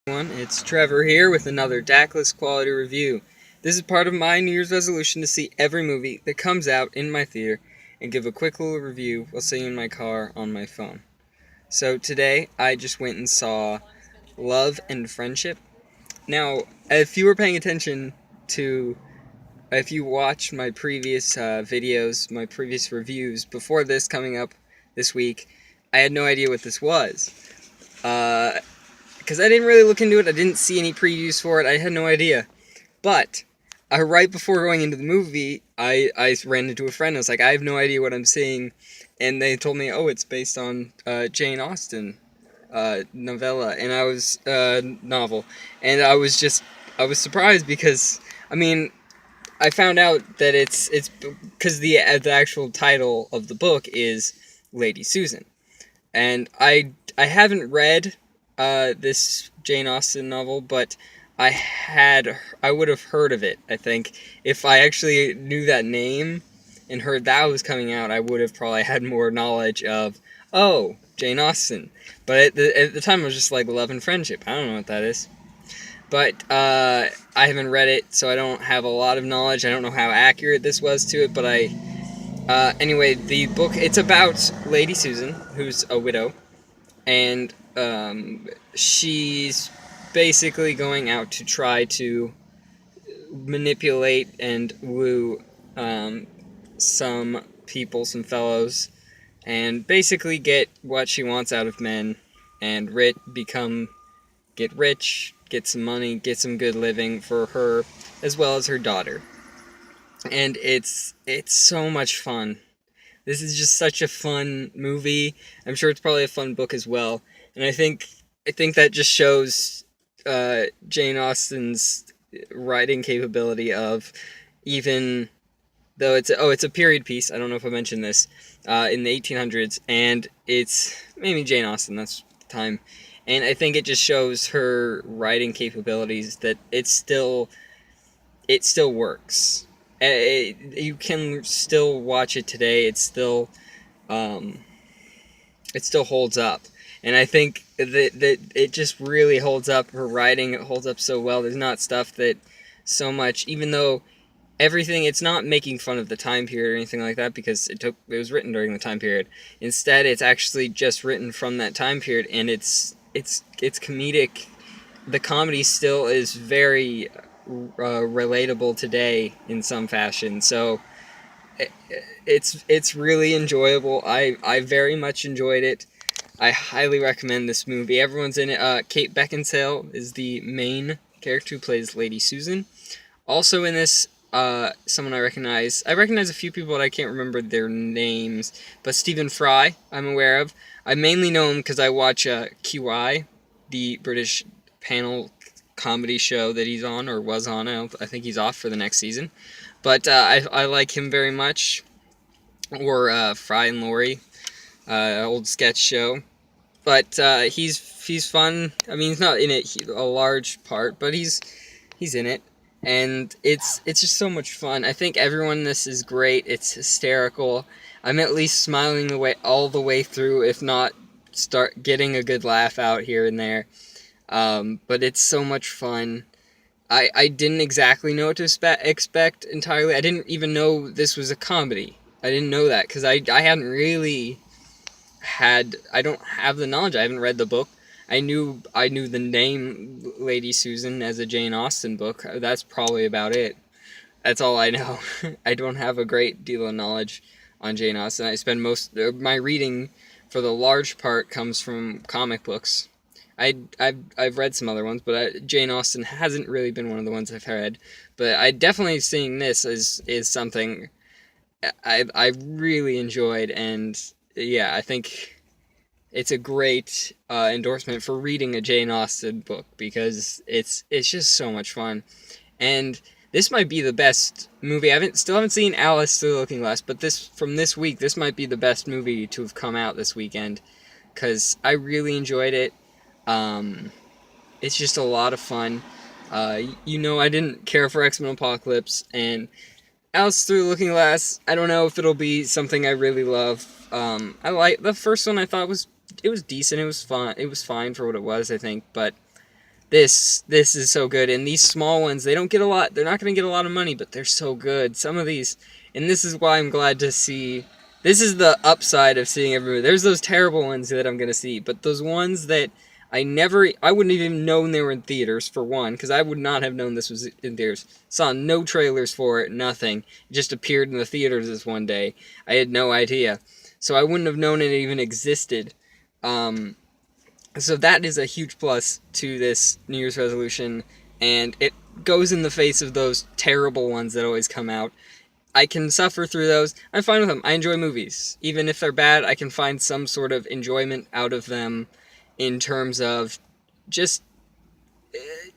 Everyone, it's Trevor here with another Daclus quality review. This is part of my New Year's resolution to see every movie that comes out in my theater and give a quick little review while sitting in my car on my phone. So today, I just went and saw Love and Friendship. Now, if you were paying attention to, if you watched my previous videos, my previous reviews before this coming up this week, I had no idea what this was. Because I didn't really look into it. I didn't see any previews for it. I had no idea. But right before going into the movie, I ran into a friend. I was like, I have no idea what I'm seeing. And they told me, oh, it's based on Jane Austen novella. And I was, novel. And I was surprised because, I mean, I found out that it's because the actual title of the book is Lady Susan. And I haven't read this Jane Austen novel, but I would have heard of it, I think. If I actually knew that name and heard that was coming out, I would have probably had more knowledge of, oh, Jane Austen. But at the time, I was just like, Love and Friendship. I don't know what that is. But I haven't read it, so I don't have a lot of knowledge. I don't know how accurate this was to it, but anyway, the book, it's about Lady Susan, who's a widow, and she's basically going out to try to manipulate and woo some people, some fellows, and basically get what she wants out of men, and get rich, get some money, get some good living for her, as well as her daughter. And it's so much fun. This is just such a fun movie. I'm sure it's probably a fun book as well. And I think that just shows Jane Austen's writing capability of, even though it's a period piece. I don't know if I mentioned this, in the 1800s, and it's maybe Jane Austen. That's the time, and I think it just shows her writing capabilities that it still works. You can still watch it today. It still holds up, and I think that it just really holds up. Her writing, it holds up so well. There's not stuff that so much, even though everything, it's not making fun of the time period or anything like that, because it was written during the time period. Instead, it's actually just written from that time period, and it's comedic. The comedy still is very relatable today in some fashion, so it's really enjoyable. I very much enjoyed it. I highly recommend this movie. Everyone's in it. Kate Beckinsale is the main character who plays Lady Susan. Also in this, someone I recognize. I recognize a few people, but I can't remember their names. But Stephen Fry, I'm aware of. I mainly know him because I watch QI, the British panel comedy show that he's on, or was on. I think he's off for the next season. But I like him very much. Or Fry and Laurie, old sketch show. But he's fun. I mean, he's not in it a large part, but he's in it. And it's just so much fun. I think everyone in this is great. It's hysterical. I'm at least smiling all the way through, if not start getting a good laugh out here and there. But it's so much fun. I didn't exactly know what to expect entirely. I didn't even know this was a comedy. I didn't know that because I hadn't really I don't have the knowledge. I haven't read the book. I knew the name Lady Susan as a Jane Austen book. That's probably about it. That's all I know. I don't have a great deal of knowledge on Jane Austen. I spend most of my reading, for the large part, comes from comic books. I've read some other ones, but Jane Austen hasn't really been one of the ones I've read. But I definitely seeing this is something I really enjoyed, and yeah, I think it's a great endorsement for reading a Jane Austen book, because it's just so much fun. And this might be the best movie. I still haven't seen Alice Through the Looking Glass, but from this week, this might be the best movie to have come out this weekend, because I really enjoyed it. It's just a lot of fun. I didn't care for X-Men Apocalypse, and Alice Through the Looking Glass, I don't know if it'll be something I really love. I like the first one. I thought it was decent. It was fun. It was fine for what it was, I think. But this is so good. And these small ones, they don't get a lot. They're not going to get a lot of money, but they're so good. Some of these, and this is why I'm glad to see. This is the upside of seeing every movie. There's those terrible ones that I'm going to see, but those ones that I wouldn't even known they were in theaters, for one, because I would not have known this was in theaters. Saw no trailers for it, nothing. It just appeared in the theaters this one day. I had no idea. So I wouldn't have known it even existed. So that is a huge plus to this New Year's resolution, and it goes in the face of those terrible ones that always come out. I can suffer through those. I'm fine with them. I enjoy movies. Even if they're bad, I can find some sort of enjoyment out of them in terms of just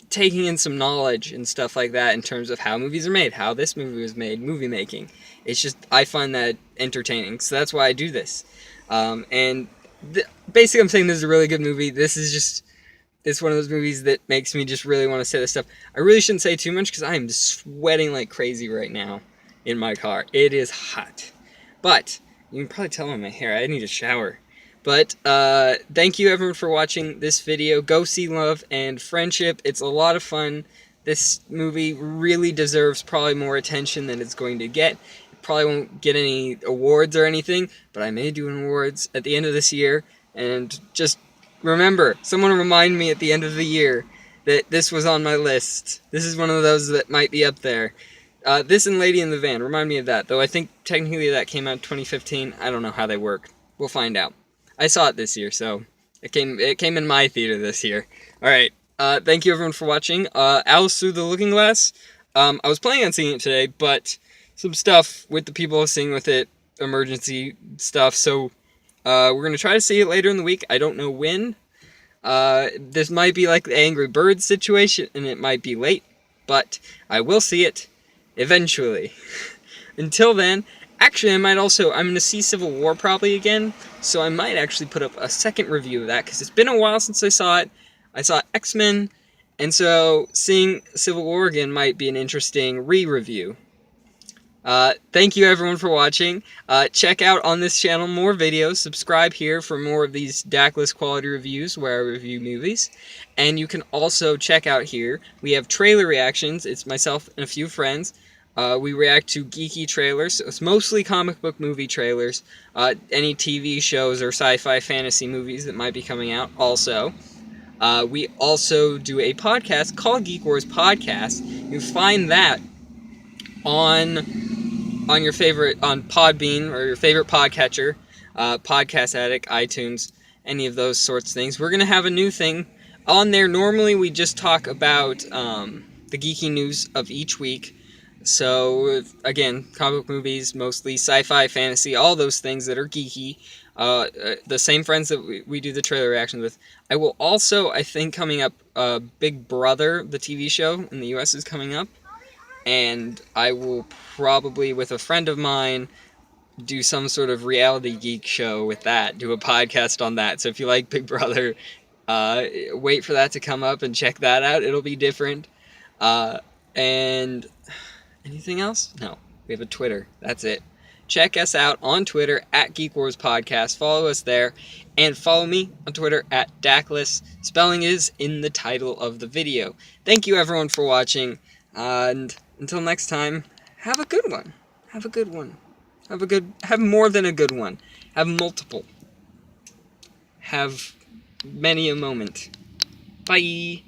taking in some knowledge and stuff like that in terms of how movies are made, how this movie was made, movie making. It's just, I find that entertaining. So that's why I do this. Basically, I'm saying this is a really good movie. This is just, it's one of those movies that makes me just really want to say this stuff. I really shouldn't say too much because I am sweating like crazy right now in my car. It is hot. But, you can probably tell on my hair, I need a shower. But, thank you everyone for watching this video. Go see Love and Friendship. It's a lot of fun. This movie really deserves probably more attention than it's going to get. It probably won't get any awards or anything, but I may do an awards at the end of this year. And just remember, someone remind me at the end of the year that this was on my list. This is one of those that might be up there. This and Lady in the Van, remind me of that. Though I think technically that came out in 2015. I don't know how they work. We'll find out. I saw it this year, so it came in my theater this year. Alright, thank you everyone for watching. Alice Through the Looking Glass. I was planning on seeing it today, but some stuff with the people I was seeing with it, emergency stuff, so we're going to try to see it later in the week. I don't know when. This might be like the Angry Birds situation, and it might be late, but I will see it eventually. Until then, actually, I'm going to see Civil War probably again, so I might actually put up a second review of that, because it's been a while since I saw it. I saw X-Men, and so seeing Civil War again might be an interesting re-review. Thank you everyone for watching. Check out on this channel more videos. Subscribe here for more of these Daclus quality reviews where I review movies. And you can also check out here, we have trailer reactions. It's myself and a few friends. We react to geeky trailers, so it's mostly comic book movie trailers, any TV shows or sci-fi fantasy movies that might be coming out also. We also do a podcast called Geek Wars Podcast. You can find that on your favorite, on Podbean or your favorite podcatcher, Podcast Addict, iTunes, any of those sorts of things. We're going to have a new thing on there. Normally we just talk about the geeky news of each week. So, again, comic book movies, mostly sci-fi, fantasy, all those things that are geeky. The same friends that we do the trailer reactions with. I will also, I think, coming up, Big Brother, the TV show in the US is coming up. And I will probably, with a friend of mine, do some sort of reality geek show with that, do a podcast on that. So if you like Big Brother, wait for that to come up and check that out. It'll be different. And anything else? No. We have a Twitter. That's it. Check us out on Twitter at Geek Wars Podcast. Follow us there. And follow me on Twitter at Daclus. Spelling is in the title of the video. Thank you everyone for watching. And until next time, have a good one. Have a good one. Have more than a good one. Have multiple. Have many a moment. Bye.